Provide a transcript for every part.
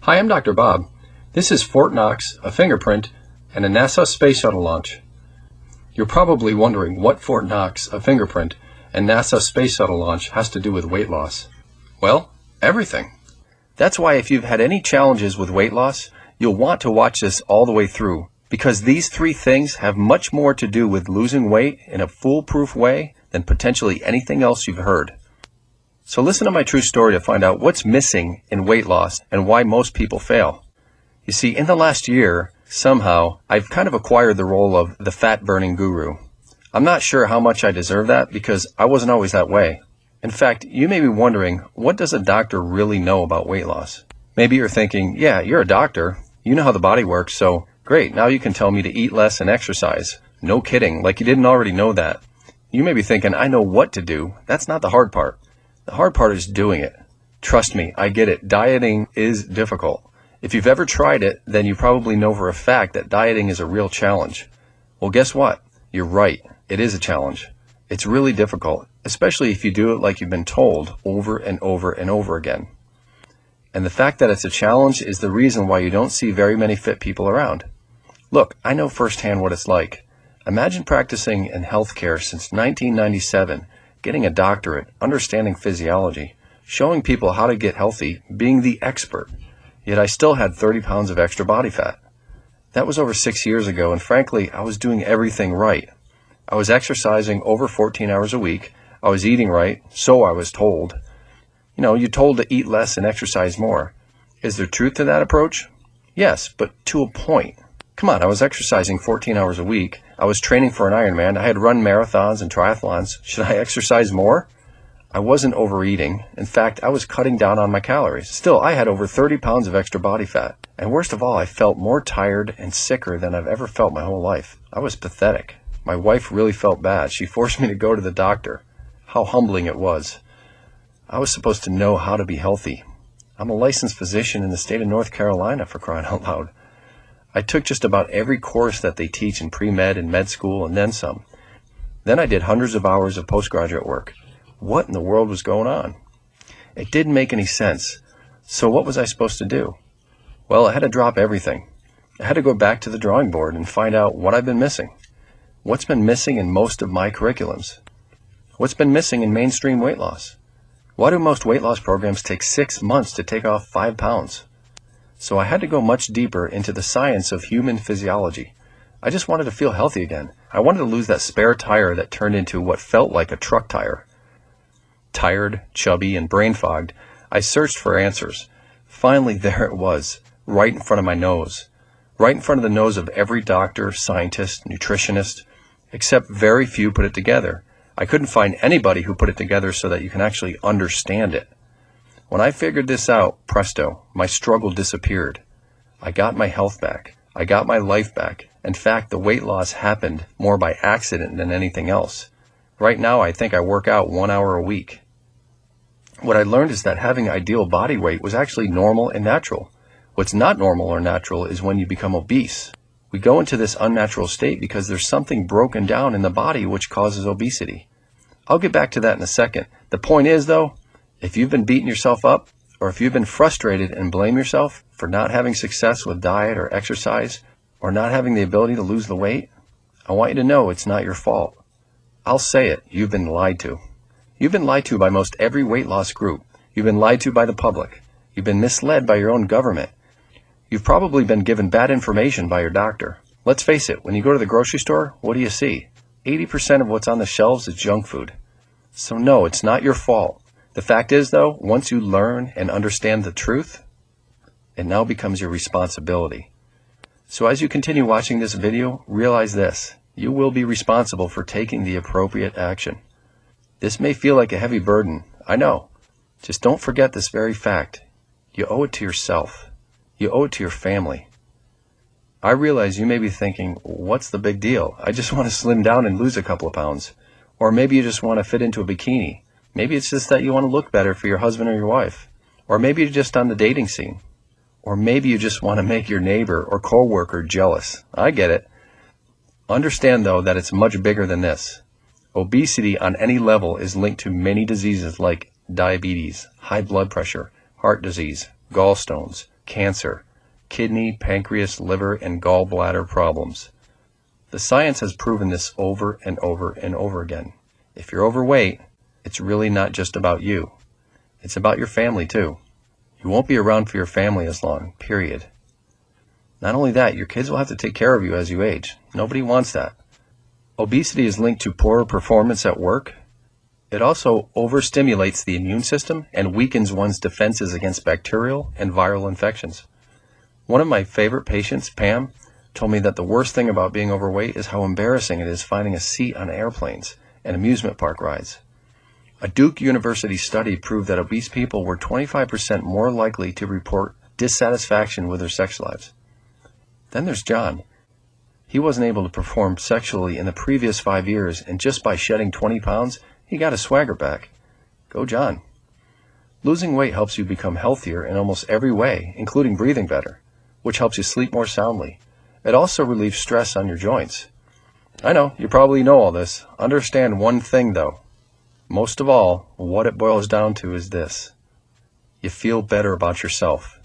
Hi, I'm Dr. Bob. This is Fort Knox, a fingerprint, and a NASA space shuttle launch. You're probably wondering what Fort Knox, a fingerprint, and NASA space shuttle launch has to do with weight loss. Well, everything. That's why if you've had any challenges with weight loss, you'll want to watch this all the way through, because these three things have much more to do with losing weight in a foolproof way than potentially anything else you've heard. So listen to my true story to find out what's missing in weight loss and why most people fail. You see, in the last year, somehow, I've kind of acquired the role of the fat-burning guru. I'm not sure how much I deserve that because I wasn't always that way. In fact, you may be wondering, what does a doctor really know about weight loss? Maybe you're thinking, yeah, you're a doctor. You know how the body works, so great, now you can tell me to eat less and exercise. No kidding, like you didn't already know that. You may be thinking, I know what to do. That's not the hard part. The hard part is doing it. Trust me, I get it. Dieting is difficult. If you've ever tried it, then you probably know for a fact that dieting is a real challenge. Well, guess what? You're right. It is a challenge. It's really difficult, especially if you do it like you've been told over and over and over again. And the fact that it's a challenge is the reason why you don't see very many fit people around. Look, I know firsthand what it's like. Imagine practicing in healthcare since 1997, getting a doctorate, understanding physiology, showing people how to get healthy, being the expert. Yet I still had 30 pounds of extra body fat. That was over 6 years ago, and frankly, I was doing everything right. I was exercising over 14 hours a week. I was eating right, so I was told. You know, you're told to eat less and exercise more. Is there truth to that approach? Yes, but to a point. Come on, I was exercising 14 hours a week. I was training for an Ironman. I had run marathons and triathlons. Should I exercise more? I wasn't overeating. In fact, I was cutting down on my calories. Still, I had over 30 pounds of extra body fat. And worst of all, I felt more tired and sicker than I've ever felt my whole life. I was pathetic. My wife really felt bad. She forced me to go to the doctor. How humbling it was. I was supposed to know how to be healthy. I'm a licensed physician in the state of North Carolina, for crying out loud. I took just about every course that they teach in pre-med and med school and then some. Then I did hundreds of hours of postgraduate work. What in the world was going on? It didn't make any sense. So what was I supposed to do? Well, I had to drop everything. I had to go back to the drawing board and find out what I've been missing. What's been missing in most of my curriculums? What's been missing in mainstream weight loss? Why do most weight loss programs take 6 months to take off 5 pounds? So I had to go much deeper into the science of human physiology. I just wanted to feel healthy again. I wanted to lose that spare tire that turned into what felt like a truck tire. Tired, chubby, and brain-fogged, I searched for answers. Finally, there it was, right in front of my nose. Right in front of the nose of every doctor, scientist, nutritionist, except very few put it together. I couldn't find anybody who put it together so that you can actually understand it. When I figured this out, presto, my struggle disappeared. I got my health back. I got my life back. In fact, the weight loss happened more by accident than anything else. Right now, I think I work out 1 hour a week. What I learned is that having ideal body weight was actually normal and natural. What's not normal or natural is when you become obese. We go into this unnatural state because there's something broken down in the body which causes obesity. I'll get back to that in a second. The point is, though, if you've been beating yourself up, or if you've been frustrated and blame yourself for not having success with diet or exercise, or not having the ability to lose the weight, I want you to know it's not your fault. I'll say it, you've been lied to. You've been lied to by most every weight loss group. You've been lied to by the public. You've been misled by your own government. You've probably been given bad information by your doctor. Let's face it, when you go to the grocery store, what do you see? 80% of what's on the shelves is junk food. So no, it's not your fault. The fact is, though, once you learn and understand the truth, it now becomes your responsibility. So as you continue watching this video, realize this. You will be responsible for taking the appropriate action. This may feel like a heavy burden. I know. Just don't forget this very fact. You owe it to yourself. You owe it to your family. I realize you may be thinking, what's the big deal? I just want to slim down and lose a couple of pounds. Or maybe you just want to fit into a bikini. Maybe it's just that you want to look better for your husband or your wife. Or maybe you're just on the dating scene. Or maybe you just want to make your neighbor or coworker jealous. I get it. Understand, though, that it's much bigger than this. Obesity on any level is linked to many diseases like diabetes, high blood pressure, heart disease, gallstones, cancer, kidney, pancreas, liver, and gallbladder problems. The science has proven this over and over and over again. If you're overweight, it's really not just about you. It's about your family too. You won't be around for your family as long, period. Not only that, your kids will have to take care of you as you age. Nobody wants that. Obesity is linked to poorer performance at work. It also overstimulates the immune system and weakens one's defenses against bacterial and viral infections. One of my favorite patients, Pam, told me that the worst thing about being overweight is how embarrassing it is finding a seat on airplanes and amusement park rides. A Duke University study proved that obese people were 25% more likely to report dissatisfaction with their sex lives. Then there's John. He wasn't able to perform sexually in the previous 5 years, and just by shedding 20 pounds, he got his swagger back. Go John. Losing weight helps you become healthier in almost every way, including breathing better, which helps you sleep more soundly. It also relieves stress on your joints. I know, you probably know all this. Understand one thing though. Most of all, what it boils down to is this. You feel better about yourself,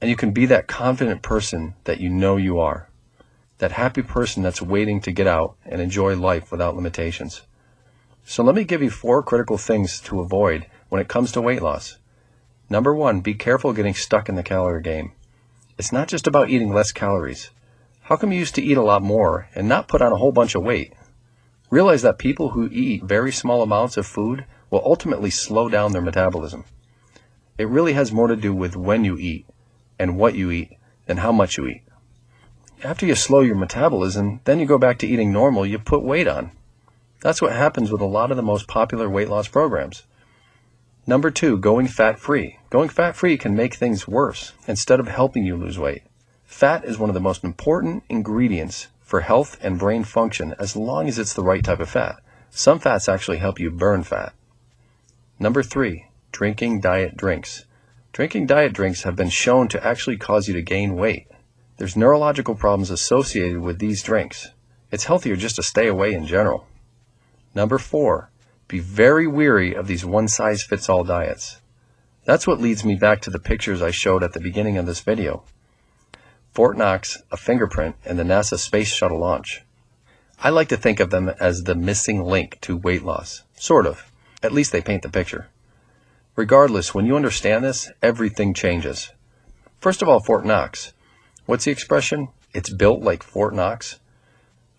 and you can be that confident person that you know you are. That happy person that's waiting to get out and enjoy life without limitations. So let me give you 4 critical things to avoid when it comes to weight loss. Number 1, be careful getting stuck in the calorie game. It's not just about eating less calories. How come you used to eat a lot more and not put on a whole bunch of weight? Realize that people who eat very small amounts of food will ultimately slow down their metabolism. It really has more to do with when you eat and what you eat than how much you eat. After you slow your metabolism, then you go back to eating normal, you put weight on. That's what happens with a lot of the most popular weight loss programs. Number 2, going fat-free. Going fat-free can make things worse instead of helping you lose weight. Fat is one of the most important ingredients for health and brain function as long as it's the right type of fat. Some fats actually help you burn fat. Number 3, drinking diet drinks. Drinking diet drinks have been shown to actually cause you to gain weight. There's neurological problems associated with these drinks. It's healthier just to stay away in general. Number 4, be very wary of these one-size-fits-all diets. That's what leads me back to the pictures I showed at the beginning of this video. Fort Knox, a fingerprint, and the NASA Space Shuttle launch. I like to think of them as the missing link to weight loss. Sort of. At least they paint the picture. Regardless, when you understand this, everything changes. First of all, Fort Knox. What's the expression? It's built like Fort Knox?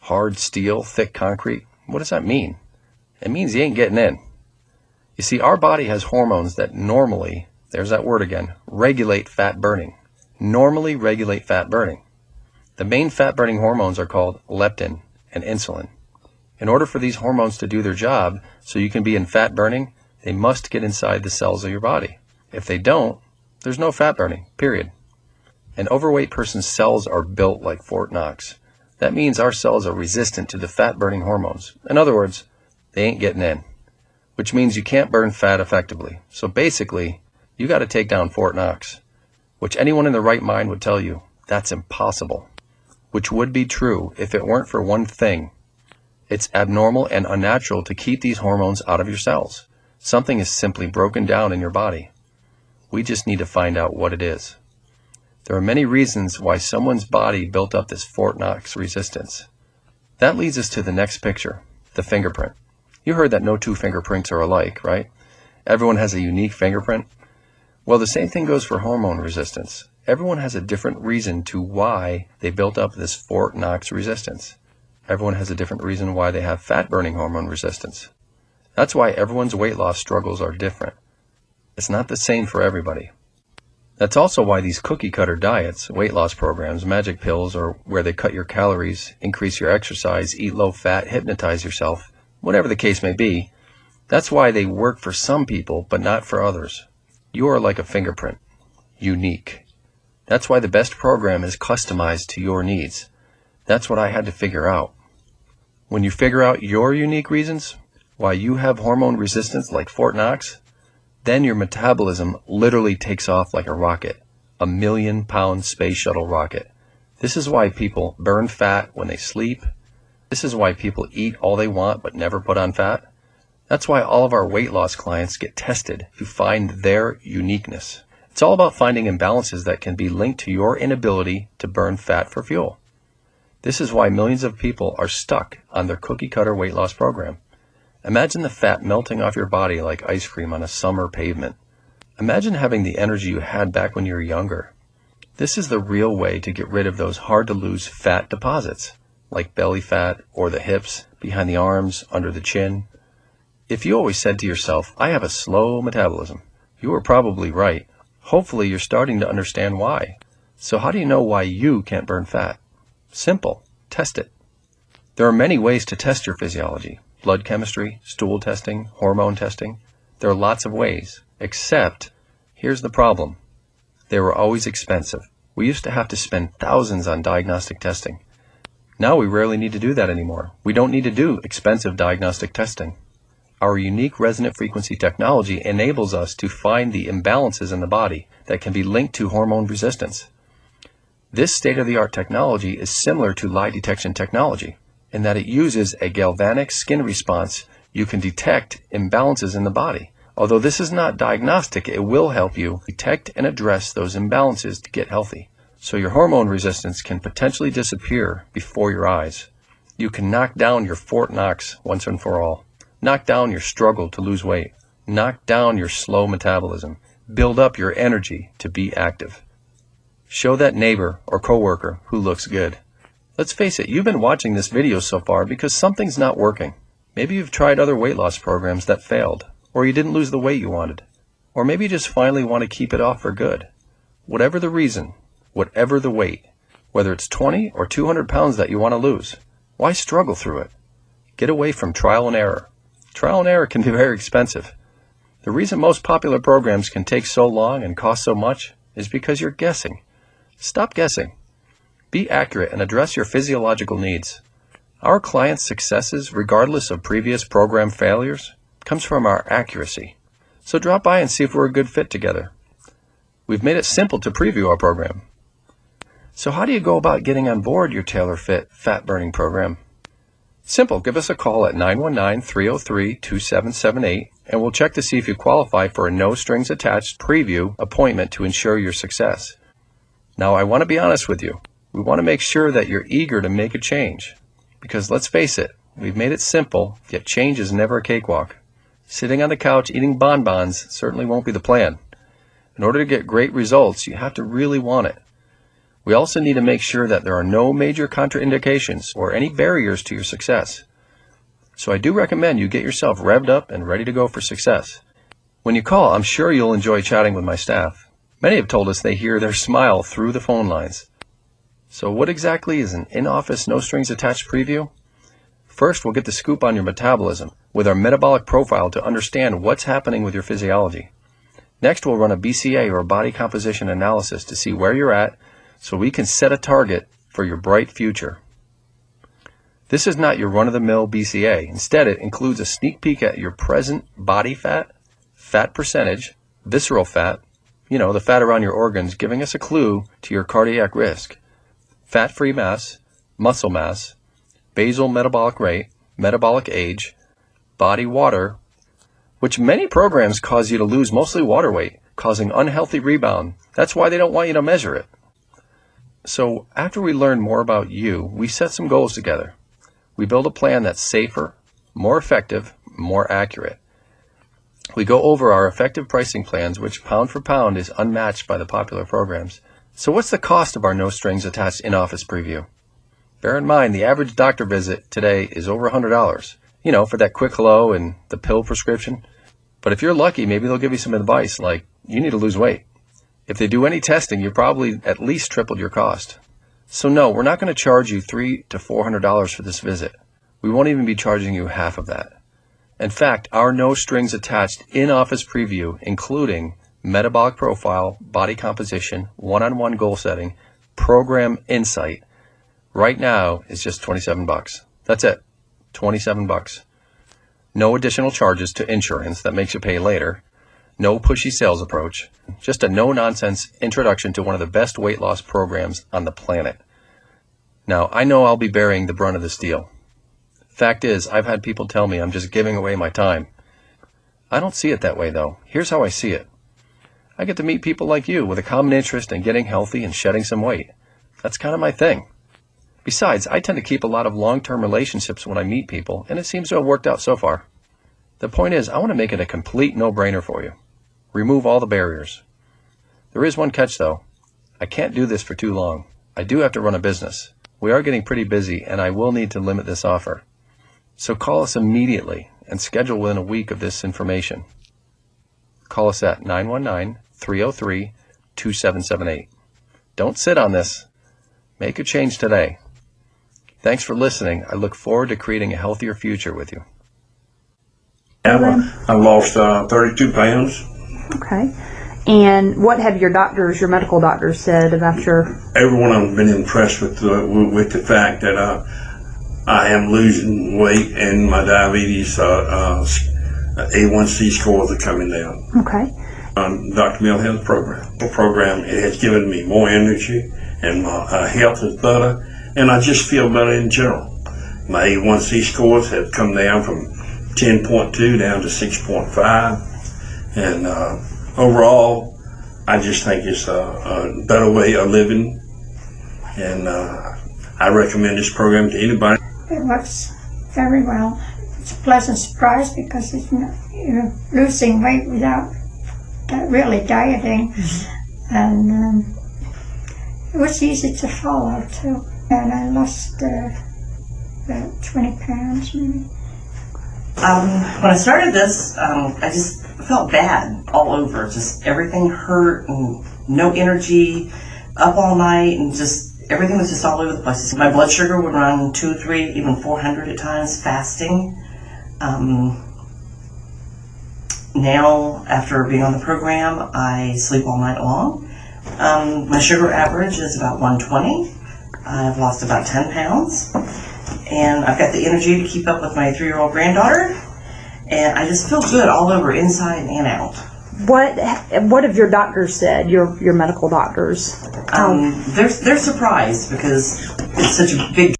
Hard steel, thick concrete? What does that mean? It means you ain't getting in. You see, our body has hormones that normally, there's that word again, regulate fat burning. Normally regulate fat burning. The main fat burning hormones are called leptin and insulin. In order for these hormones to do their job, so you can be in fat burning, they must get inside the cells of your body. If they don't, there's no fat burning, period. An overweight person's cells are built like Fort Knox. That means our cells are resistant to the fat-burning hormones. In other words, they ain't getting in, which means you can't burn fat effectively. So basically, you got to take down Fort Knox, which anyone in their right mind would tell you, that's impossible, which would be true if it weren't for one thing. It's abnormal and unnatural to keep these hormones out of your cells. Something is simply broken down in your body. We just need to find out what it is. There are many reasons why someone's body built up this Fort Knox resistance. That leads us to the next picture, the fingerprint. You heard that no 2 fingerprints are alike, right? Everyone has a unique fingerprint. Well, the same thing goes for hormone resistance. Everyone has a different reason to why they built up this Fort Knox resistance. Everyone has a different reason why they have fat-burning hormone resistance. That's why everyone's weight loss struggles are different. It's not the same for everybody. That's also why these cookie-cutter diets, weight loss programs, magic pills, or where they cut your calories, increase your exercise, eat low-fat, hypnotize yourself, whatever the case may be, that's why they work for some people, but not for others. You are like a fingerprint. Unique. That's why the best program is customized to your needs. That's what I had to figure out. When you figure out your unique reasons, why you have hormone resistance like Fort Knox, then your metabolism literally takes off like a rocket, a 1,000,000-pound space shuttle rocket. This is why people burn fat when they sleep. This is why people eat all they want but never put on fat. That's why all of our weight loss clients get tested to find their uniqueness. It's all about finding imbalances that can be linked to your inability to burn fat for fuel. This is why millions of people are stuck on their cookie-cutter weight loss program. Imagine the fat melting off your body like ice cream on a summer pavement. Imagine having the energy you had back when you were younger. This is the real way to get rid of those hard-to-lose fat deposits, like belly fat or the hips, behind the arms, under the chin. If you always said to yourself, "I have a slow metabolism," you were probably right. Hopefully you're starting to understand why. So how do you know why you can't burn fat? Simple. Test it. There are many ways to test your physiology. Blood chemistry, stool testing, hormone testing. There are lots of ways. Except, here's the problem. They were always expensive. We used to have to spend thousands on diagnostic testing. Now we rarely need to do that anymore. We don't need to do expensive diagnostic testing. Our unique resonant frequency technology enables us to find the imbalances in the body that can be linked to hormone resistance. This state-of-the-art technology is similar to lie detection technology in that it uses a galvanic skin response. You can detect imbalances in the body. Although this is not diagnostic, it will help you detect and address those imbalances to get healthy. So your hormone resistance can potentially disappear before your eyes. You can knock down your Fort Knox once and for all. Knock down your struggle to lose weight. Knock down your slow metabolism. Build up your energy to be active. Show that neighbor or coworker who looks good. Let's face it, you've been watching this video so far because something's not working. Maybe you've tried other weight loss programs that failed, or you didn't lose the weight you wanted, or maybe you just finally want to keep it off for good. Whatever the reason, whatever the weight, whether it's 20 or 200 pounds that you want to lose, why struggle through it? Get away from trial and error. Trial and error can be very expensive. The reason most popular programs can take so long and cost so much is because you're guessing. Stop guessing. Be accurate and address your physiological needs. Our clients' successes, regardless of previous program failures, comes from our accuracy. So drop by and see if we're a good fit together. We've made it simple to preview our program. So how do you go about getting on board your TaylorFit fat burning program? Simple. Give us a call at 919-303-2778 and we'll check to see if you qualify for a no strings attached preview appointment to ensure your success. Now I want to be honest with you. We want to make sure that you're eager to make a change. Because let's face it, we've made it simple, yet change is never a cakewalk. Sitting on the couch eating bonbons certainly won't be the plan. In order to get great results, you have to really want it. We also need to make sure that there are no major contraindications or any barriers to your success. So I do recommend you get yourself revved up and ready to go for success. When you call, I'm sure you'll enjoy chatting with my staff. Many have told us they hear their smile through the phone lines. So what exactly is an in-office no-strings-attached preview? First, we'll get the scoop on your metabolism with our metabolic profile to understand what's happening with your physiology. Next, we'll run a BCA or body composition analysis to see where you're at so we can set a target for your bright future. This is not your run-of-the-mill BCA. Instead, it includes a sneak peek at your present body fat, fat percentage, visceral fat, the fat around your organs, giving us a clue to your cardiac risk, fat-free mass, muscle mass, basal metabolic rate, metabolic age, body water, which many programs cause you to lose mostly water weight, causing unhealthy rebound. That's why they don't want you to measure it. So after we learn more about you, we set some goals together. We build a plan that's safer, more effective, more accurate. We go over our effective pricing plans, which pound for pound is unmatched by the popular programs. So what's the cost of our no strings attached in-office preview? Bear in mind, the average doctor visit today is over $100, for that quick hello and the pill prescription. But if you're lucky, maybe they'll give you some advice like, you need to lose weight. If they do any testing, you probably at least tripled your cost. So no, we're not going to charge you $300 to $400 for this visit. We won't even be charging you half of that. In fact, our no strings attached in-office preview, including metabolic profile, body composition, one-on-one goal setting, program insight, right now is just $27. That's it. $27. No additional charges to insurance that makes you pay later. No pushy sales approach. Just a no-nonsense introduction to one of the best weight loss programs on the planet. Now, I know I'll be bearing the brunt of this deal. Fact is, I've had people tell me I'm just giving away my time. I don't see it that way, though. Here's how I see it. I get to meet people like you with a common interest in getting healthy and shedding some weight. That's kind of my thing. Besides, I tend to keep a lot of long-term relationships when I meet people, and it seems to have worked out so far. The point is, I want to make it a complete no-brainer for you. Remove all the barriers. There is one catch, though. I can't do this for too long. I do have to run a business. We are getting pretty busy, and I will need to limit this offer. So call us immediately and schedule within a week of this information. Call us at 919-303-2778. Don't sit on this. Make a change today. Thanks for listening. I look forward to creating a healthier future with you. I lost 32 pounds. Okay. And what have your medical doctors said about your... Everyone has been impressed with the fact that I am losing weight and my diabetes A1C scores are coming down. Okay. Dr. Mill Health program. The program, it has given me more energy and my health is better, and I just feel better in general. My A1C scores have come down from 10.2 down to 6.5, and overall, I just think it's a better way of living, and I recommend this program to anybody. It works very well. It's a pleasant surprise because you're losing weight without really dieting, and it was easy to follow too. And I lost about 20 pounds maybe. When I started this, I just felt bad all over. Just everything hurt and no energy, up all night, and just everything was just all over the place. My blood sugar would run 200, 300, even 400 at times, fasting. Now, after being on the program, I sleep all night long. My sugar average is about 120. I've lost about 10 pounds. And I've got the energy to keep up with my 3-year-old granddaughter. And I just feel good all over, inside and out. What have your doctors said, your medical doctors? They're surprised because it's such a big